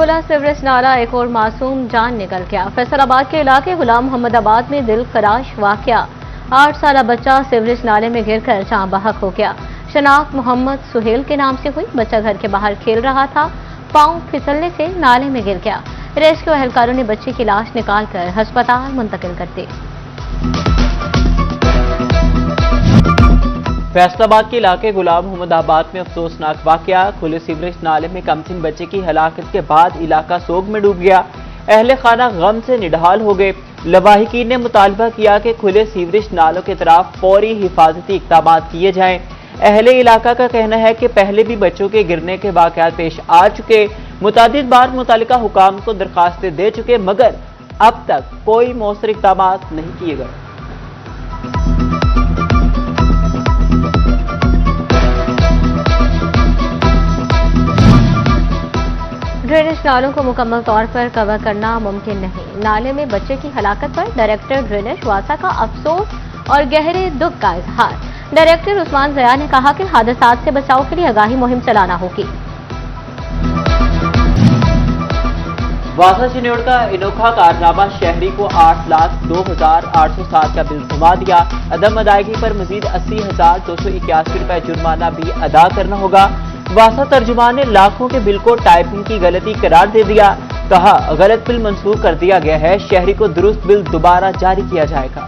खुला सीवरेज नाला, एक और मासूम जान निकल गया। फैसलाबाद के इलाके गुलाम मोहम्मदाबाद में दिल खराश वाकया। 8 साल बच्चा सीवरेज नाले में गिरकर जाँ बहक हो गया। शनाख्त मोहम्मद सुहेल के नाम से हुई। बच्चा घर के बाहर खेल रहा था, पांव फिसलने से नाले में गिर गया। रेस्क्यू एहलकारों ने बच्चे की लाश निकालकर अस्पताल मुंतकिल कर दी। फैसलाबाद के इलाके गुलाम मोहम्मदाबाद में अफसोसनाक वाकया। खुले सीवरेज नाले में कमसिन बच्चे की हलाकत के बाद इलाका सोग में डूब गया। अहले खाना गम से निढाल हो गए। लवाहिकीन ने मुतालबा किया कि खुले सीवरेज नालों के तरफ फौरी हिफाजती इक़दाम किए जाएं। अहले इलाका का कहना है कि पहले भी बच्चों के गिरने के वाकयात पेश आ चुके। मुतादिद बार मुतालिका हुकाम को दरखास्तें दे चुके, मगर अब तक कोई मौसर इक़दाम नहीं किए गए। ड्रेनेज नालों को मुकम्मल तौर पर कवर करना मुमकिन नहीं। नाले में बच्चे की हलाकत पर डायरेक्टर ड्रेनेज वासा का अफसोस और गहरे दुख का इजहार। डायरेक्टर उस्मान ज़या ने कहा कि हादसात से बचाव के लिए आगाही मुहिम चलाना होगी। वासा चिन्योड़ का अनोखा कारनामा, शहरी को 8,02,807 का बिल थमा दिया। अदम अदायगी पर मजीद 80,281 रुपए जुर्माना भी अदा करना होगा। वासा तर्जुमान ने लाखों के बिल को टाइपिंग की गलती करार दे दिया। कहा, गलत बिल मंसूख कर दिया गया है, शहरी को दुरुस्त बिल दोबारा जारी किया जाएगा।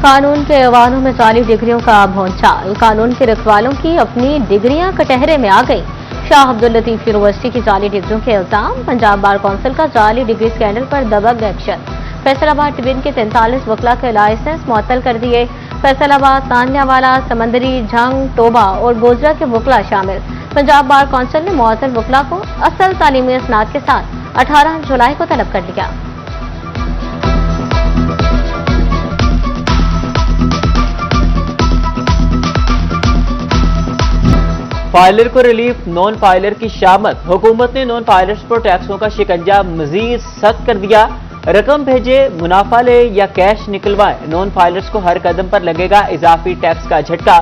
कानून के ऐवानों में जाली डिग्रियों का भौंचाल। कानून के रखवालों की अपनी डिग्रियां कटहरे में आ गई। शाह अब्दुल लतीफ यूनिवर्सिटी की जाली डिग्रियों के इल्जाम। पंजाब बार कौंसिल का जाली डिग्री स्कैंडल पर दबंग एक्शन। फैसलाबाद ट्रिब्यून के 43 वकला के लाइसेंस मुअत्तल कर दिए। फैसलाबाद, तानियावाला, समंदरी, झंग, टोबा और गोजरा के वकला शामिल। पंजाब बार कौंसिल ने मुअत्तल वकला को असल तालीमी असनाद के साथ 18 जुलाई को तलब कर लिया। फाइलर को रिलीफ, नॉन फाइलर की शामत। हुकूमत ने नॉन फाइलर्स पर टैक्सों का शिकंजा मजीद सख्त कर दिया। रकम भेजे, मुनाफा ले या कैश निकलवाए, नॉन फाइलर्स को हर कदम पर लगेगा इजाफी टैक्स का झटका।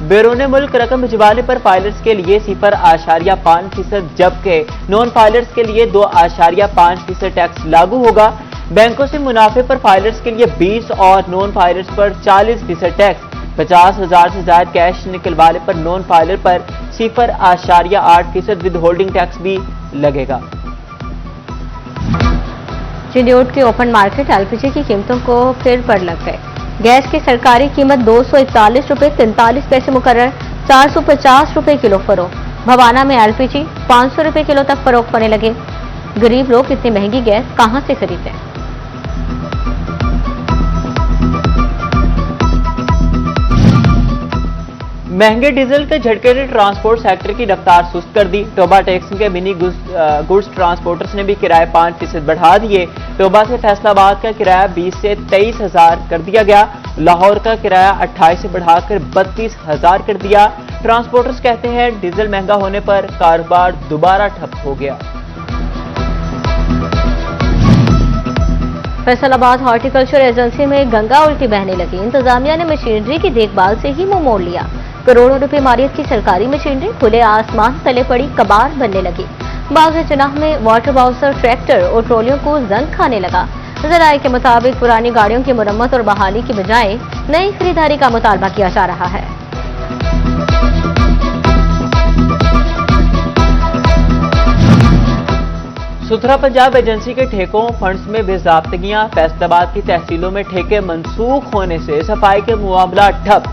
बैरून मुल्क रकम भिजवाने पर फाइलर्स के लिए 0.5%, जबकि नॉन फाइलर्स के लिए 2.5% टैक्स लागू होगा। बैंकों से मुनाफे पर फाइलर्स के लिए 20 और नॉन फाइलर्स पर 40% टैक्स। 50,000 से ज्यादा कैश निकलवाने पर नॉन फाइलर पर 0.8% विद होल्डिंग टैक्स भी लगेगा। चिन्योट के ओपन मार्केट एलपीजी की कीमतों को फिर पर लग गए। गैस की सरकारी कीमत 241 रुपये 43 पैसे मुकर्रर, 450 रुपये किलो फरोख्त। भवाना में एलपीजी 500 रुपये किलो तक फरोख्त होने लगे। गरीब लोग इतनी महंगी गैस कहां से खरीदें? महंगे डीजल के झटके ने ट्रांसपोर्ट सेक्टर की रफ्तार सुस्त कर दी। टोबा टैक्सी के मिनी गुड्स ट्रांसपोर्टर्स ने भी किराए 5% बढ़ा दिए। टोबा से फैसलाबाद का किराया 20 से 23,000 कर दिया गया। लाहौर का किराया 28 से बढ़ाकर 32,000 कर दिया। ट्रांसपोर्टर्स कहते हैं डीजल महंगा होने पर कारोबार दोबारा ठप हो गया। फैसलाबाद हॉर्टिकल्चर एजेंसी में गंगा उल्टी बहने लगी। इंतजामिया ने मशीनरी की देखभाल से ही मुंह मोड़ लिया। करोड़ों रुपए मालियत की सरकारी मशीनरी खुले आसमान तले पड़ी कबार बनने लगी। बाग जनाह में वाटर बाउसर, ट्रैक्टर और ट्रॉलियों को जंग खाने लगा। ज़राए के मुताबिक पुरानी गाड़ियों की मुरम्मत और बहाली की बजाय नई खरीदारी का मुतालबा किया जा रहा है। सुथरा पंजाब एजेंसी के ठेकों फंड्स में बेज़ाब्तगियां। फैसलाबाद की तहसीलों में ठेके मनसूख होने से सफाई के मामला ठप।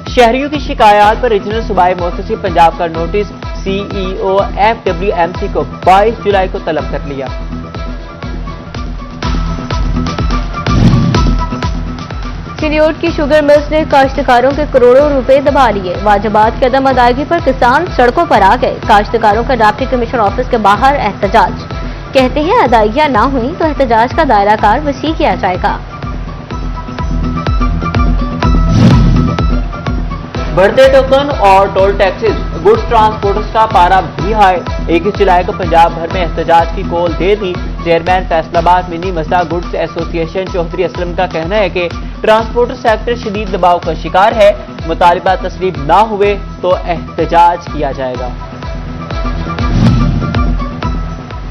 शहरियों की शिकायत पर रीजनल सूबाई मोहतसिब पंजाब का नोटिस। CEO FWMC को 22 जुलाई को तलब कर लिया। चिन्योट की शुगर मिल्स ने काश्तकारों के करोड़ों रुपए दबा लिए। वाजिबात की अदम अदायगी पर किसान सड़कों पर आ गए। काश्तकारों का डिप्टी कमिश्नर ऑफिस के बाहर एहतजाज। कहते हैं अदायगियां ना हुई तो एहतजाज का दायरा कार वसी किया जाएगा। बढ़ते टोकन और टोल टैक्सेस, गुड्स ट्रांसपोर्टर्स का पारा भी हाई। 21 जुलाई को पंजाब भर में एहतजाज की कॉल दे दी। चेयरमैन फैसलाबाद मिनी मसा गुड्स एसोसिएशन चौधरी असलम का कहना है कि ट्रांसपोर्टर सेक्टर शदीद दबाव का शिकार है। मुतालिबा तस्लीम ना हुए तो एहतजाज किया जाएगा।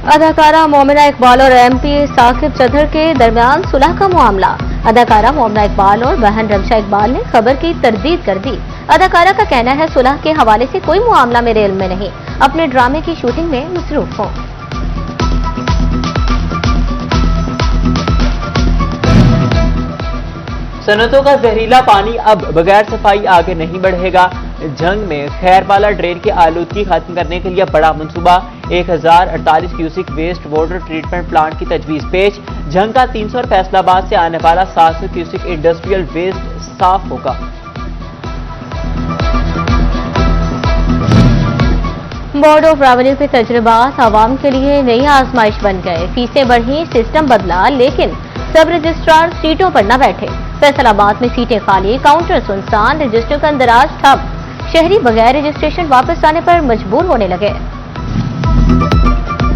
अदाकारा मोमिना इकबाल और एमपी साकिब चौधरी के दरमियान सुलह का मामला। अदाकारा मोमिना इकबाल और बहन रमशा इकबाल ने खबर की तरदीद कर दी। अदाकारा का कहना है सुलह के हवाले से कोई मामला मेरे इल्म में नहीं, अपने ड्रामे की शूटिंग में मसरूफ हूं। सनतों का जहरीला पानी अब बगैर सफाई आगे नहीं बढ़ेगा। झंग में खैरपाला ड्रेन की आलूदगी खत्म करने के लिए बड़ा मंसूबा। 1048 cusec waste water treatment plant की तजवीज पेश। झंग का 300 और फैसलाबाद से आने वाला 700 क्यूसिक इंडस्ट्रियल वेस्ट साफ होगा। बोर्ड ऑफ रेवेन्यू के तजुर्बात आवाम के लिए नई आजमाइश बन गए। फीसें बढ़ी, सिस्टम बदला, लेकिन सब रजिस्ट्रार सीटों पर न बैठे। फैसलाबाद में सीटें खाली, काउंटर सुनसान, रजिस्टर का अंदराज ठप। शहरी बगैर रजिस्ट्रेशन वापस आने पर मजबूर होने लगे।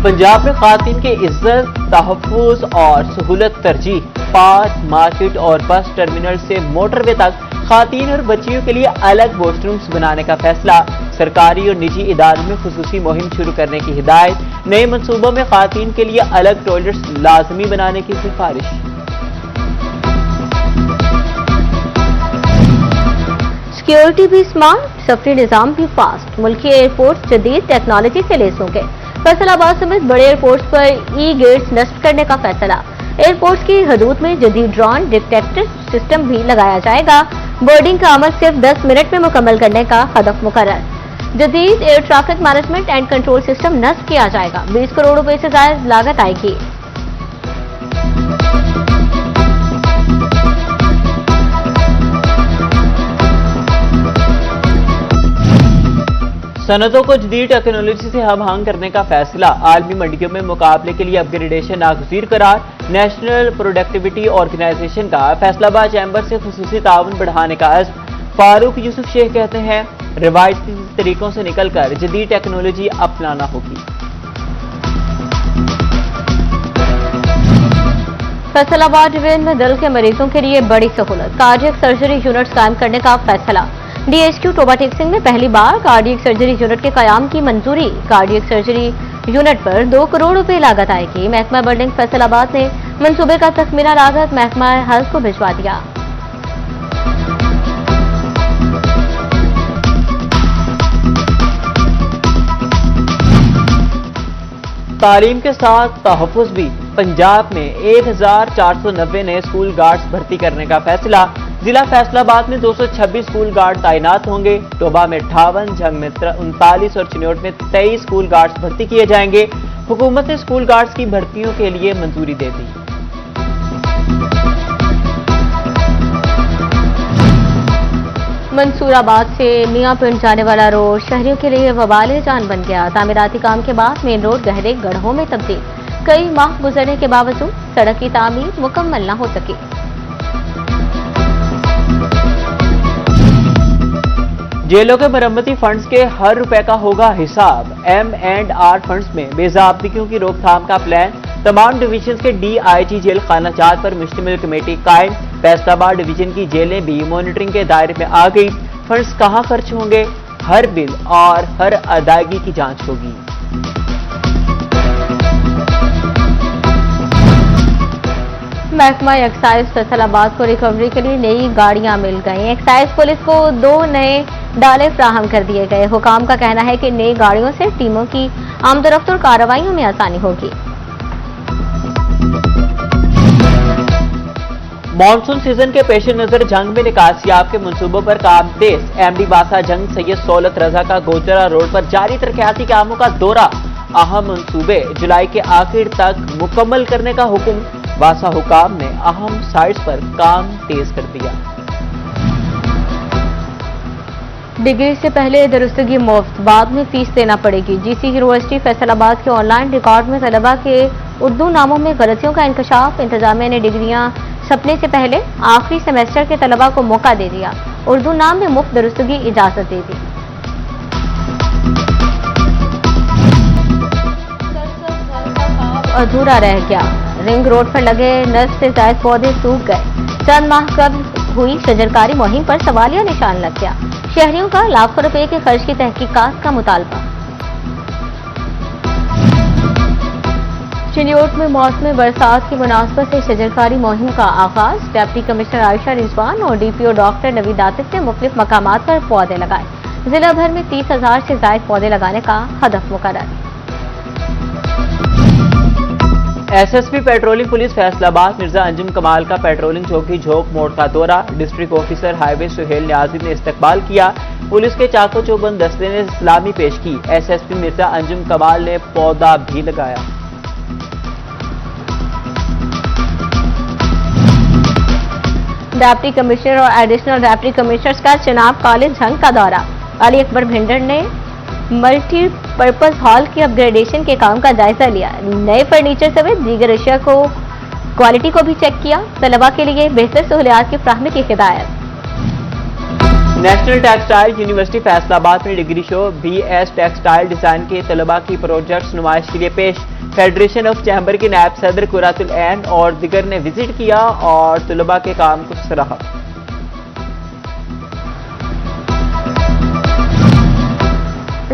पंजाब में खातिन के इज्जत, तहफ्फुज और सहूलत तरजीह। पार्क, मार्केट और बस टर्मिनल से मोटरवे तक खातिन और बच्चियों के लिए अलग वॉशरूम्स बनाने का फैसला। सरकारी और निजी इदारों में खुसूसी मुहिम शुरू करने की हिदायत। नए मंसूबों में खातिन के लिए अलग टॉयलेट्स लाजमी बनाने की सिफारिश। सिक्योरिटी भी स्मार्ट, सफरी निजाम भी फास्ट। मुल्की एयरपोर्ट जदीद टेक्नोलॉजी से लैस होंगे। फैसलाबाद समेत बड़े एयरपोर्ट्स पर ई गेट्स नस्ब करने का फैसला। एयरपोर्ट्स की हदूद में जदीद ड्रोन डिटेक्टर सिस्टम भी लगाया जाएगा। बोर्डिंग का अमल सिर्फ 10 मिनट में मुकम्मल करने का हदफ मुकर्रर। जदीद air traffic management and control system नस्ब किया जाएगा। 20 करोड़ रुपए से ज्यादा लागत आएगी। सनतों को जदीद टेक्नोलॉजी से हम आहंग करने का फैसला। आलमी मंडियों में मुकाबले के लिए अपग्रेडेशन नागजीर करार। नेशनल प्रोडक्टिविटी ऑर्गेनाइजेशन का फैसलाबाद चैम्बर से खुसूसी ताउन बढ़ाने का अज़्म। फारूक यूसुफ शेख कहते हैं रिवायती तरीकों से निकलकर जदीद टेक्नोलॉजी अपनाना होगी। फैसलाबाद डिवीजन में दिल के मरीजों के लिए बड़ी सहूलत। कार्डियक सर्जरी यूनिट कायम करने का फैसला। डीएसक्यू टोबा टेक सिंह में पहली बार कार्डियक सर्जरी यूनिट के कयाम की मंजूरी। कार्डियक सर्जरी यूनिट पर 2 करोड़ रुपए लागत आएगी। महकमा बिल्डिंग फैसलाबाद ने मंसूबे का तखमीना लागत महकमा हेल्थ को भिजवा दिया। तालीम के साथ तहफ्फुज भी। पंजाब में 1490 नए स्कूल गार्ड्स भर्ती करने का फैसला। जिला फैसलाबाद में 226 स्कूल गार्ड तैनात होंगे। टोबा में 58, झंग में 39 और चिन्योट में 23 स्कूल गार्ड्स भर्ती किए जाएंगे। हुकूमत ने स्कूल गार्ड्स की भर्तियों के लिए मंजूरी दे दी। मंसूराबाद से मियाँपिंड जाने वाला रोड शहरियों के लिए वबाले जान बन गया। तामीराती काम के बाद मेन रोड गहरे गड्ढों में तब्दील। कई माह गुजरने के बावजूद सड़क की तामीर मुकम्मल न हो सकी। जेलों के मरम्मती फंड्स के हर रुपए का होगा हिसाब। M&R फंड्स में बेज़ाब्तियों की रोकथाम का प्लान। तमाम डिवीजन के DIG जेल खाना जात पर मुश्तमिल कमेटी कायम। फैसलाबाद डिवीजन की जेलें भी मॉनिटरिंग के दायरे में आ गई। फंड्स कहां खर्च होंगे, हर बिल और हर अदायगी की जांच होगी। महकमा एक्साइज फैसलाबाद को रिकवरी के लिए नई गाड़ियां मिल गई। एक्साइज पुलिस को 2 नए डाले फ्राहम कर दिए गए। हुकाम का कहना है कि नई गाड़ियों से टीमों की आमदरफ्त और कार्रवाइयों में आसानी होगी। मानसून सीजन के पेश नजर जंग में निकासियाब के मंसूबों पर काम तेज। MD बासा जंग सैयद सौलत रजा का गोचरा रोड पर जारी तरक्याती कामों का दौरा। अहम मंसूबे जुलाई के आखिर तक मुकम्मल करने का हुक्म। वासा हुकाम ने अहम साइट्स पर काम तेज कर दिया। डिग्री से पहले दुरुस्तगी मुफ्त, बाद में फीस देना पड़ेगी। GC यूनिवर्सिटी फैसलाबाद के ऑनलाइन रिकॉर्ड में तलबा के उर्दू नामों में गलतियों का इंकशाफ। इंतजामिया ने डिग्रियां छपने से पहले आखिरी सेमेस्टर के तलबा को मौका दे दिया। उर्दू नाम में मुफ्त दुरुस्तगी इजाजत दे दी। अधूरा रह गया। रिंग रोड पर लगे 9 से ज्यादा पौधे सूख गए। चंद माह कब्ल हुई शजरकारी मुहिम पर सवालिया निशान लग गया। शहरियों का लाखों रुपए के खर्च की तहकीकात का मुतालबा। चिन्योट में मौसमी बरसात की मुनासबत से शजरकारी मुहिम का आगाज। डिप्टी कमिश्नर आयशा रिजवान और डीपीओ डॉक्टर नवीद आतिफ ने मुख्तलिफ मकामात पर पौधे लगाए। जिला भर में 30,000 से ज्यादा पौधे लगाने का हदफ मुकर्रर। SSP patrolling police Faisalabad Mirza Anjum Kamal का पेट्रोलिंग चौकी झोंक मोड़ का दौरा। District officer highway Suhail Niazi ने इस्तकबाल किया। पुलिस के चाको चौबंद दस्ते ने सलामी पेश की। एसएसपी मिर्जा अंजुम कमाल ने पौधा भी लगाया। डिप्टी कमिश्नर और एडिशनल डिप्टी कमिश्नर्स का चनाब कॉलेज झंग का दौरा। अली अकबर भिंडर ने मल्टीपर्पज हॉल की अपग्रेडेशन के काम का जायजा लिया। नए फर्नीचर समेत दीगर अशिया को क्वालिटी को भी चेक किया। तलबा के लिए बेहतर सहूलियात की फ्राहमी की हिदायत। नेशनल टेक्सटाइल यूनिवर्सिटी फैसलाबाद में degree show BS textile design के तलबा की प्रोजेक्ट्स नुमाइश के लिए पेश। फेडरेशन ऑफ चैम्बर के नायब सदर कुरातुल ऐन और दिगर ने विजिट किया और तलबा के काम को सराहा।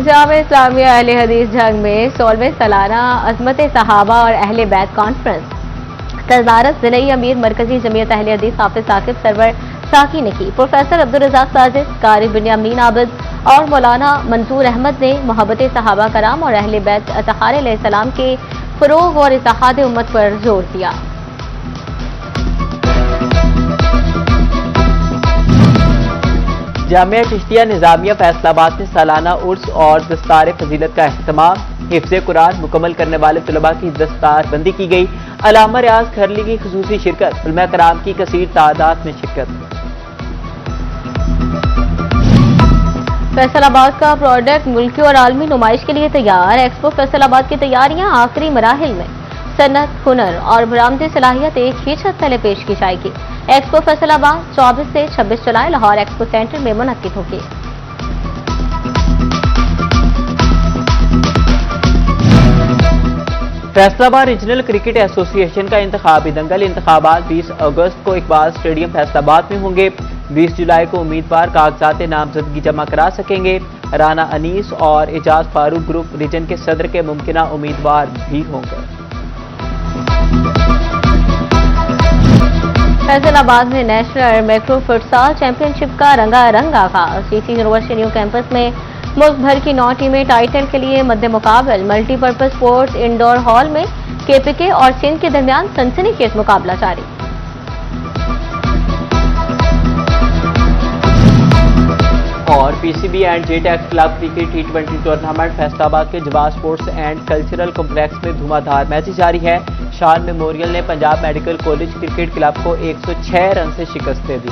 जामिया इस्लामिया अहले हदीस जंग में 16वें सालाना अजमत सहाबा और अहले बैत कॉन्फ्रेंस सदारत ज़िलई अमीर मरकजी जमीयत अहले हदीस हाफिज साकिब सरवर साकी ने की। प्रोफेसर अब्दुल रज़ाक साजिद, कारी बिन्यामीन आबिद और मौलाना मंसूर अहमद ने मोहब्बत सहाबा कराम और अहले बैत अतहार अलैहिस्सलाम के फरोग और इत्तेहाद उम्मत पर जोर दिया। जामिया चिश्तिया निजामिया फैसलाबाद में सालाना उर्स और दस्तार फजीलत का अहतमाम। हिफ्ज़े कुरान मुकम्मल करने वाले तलबा की दस्तार बंदी की गई। अल्लामा रियाज खरली की खुसूसी शिरकत। उलमा कराम की कसीर तादाद में शिरकत। फैसलाबाद का प्रोडक्ट मुल्की और आलमी नुमाइश के लिए तैयार। एक्सपो फैसलाबाद की तैयारियां आखिरी मराहिल में। सनत, हुनर और बरामदी सलाहियत एक ही छत तले पेश की जाएगी। एक्सपो फैसलाबाद 24 से 26 जुलाई लाहौर एक्सपो सेंटर में मुनक्किद होगी। फैसलाबाद रीजनल क्रिकेट एसोसिएशन का इंतखाबी दंगल। इंतखाबात 20 अगस्त को इकबाल स्टेडियम फैसलाबाद में होंगे। 20 जुलाई को उम्मीदवार कागजात नामजदगी जमा करा सकेंगे। राना अनीस और एजाज फारूक ग्रुप रीजन के सदर के मुमकिना उम्मीदवार भी होंगे। फैसलाबाद में नेशनल मैक्रो फुटसाल चैंपियनशिप का रंगारंग आगाज। सीसी यूनिवर्सिटी न्यू कैंपस में मुल्क भर की 9 टीमें टाइटल के लिए मद्दे मुकाबल। मल्टीपर्पज स्पोर्ट्स इंडोर हॉल में केपीके और सिंध के दरमियान सनसनीखेज मुकाबला जारी। और पीसीबी एंड जेटेक्स club cricket T20 tournament Faisalabad के जवाब स्पोर्ट्स एंड कल्चरल कॉम्प्लेक्स में धुआंधार मैच जारी है। शान मेमोरियल ने Punjab medical college cricket club को 106 रन से शिकस्त दे दी।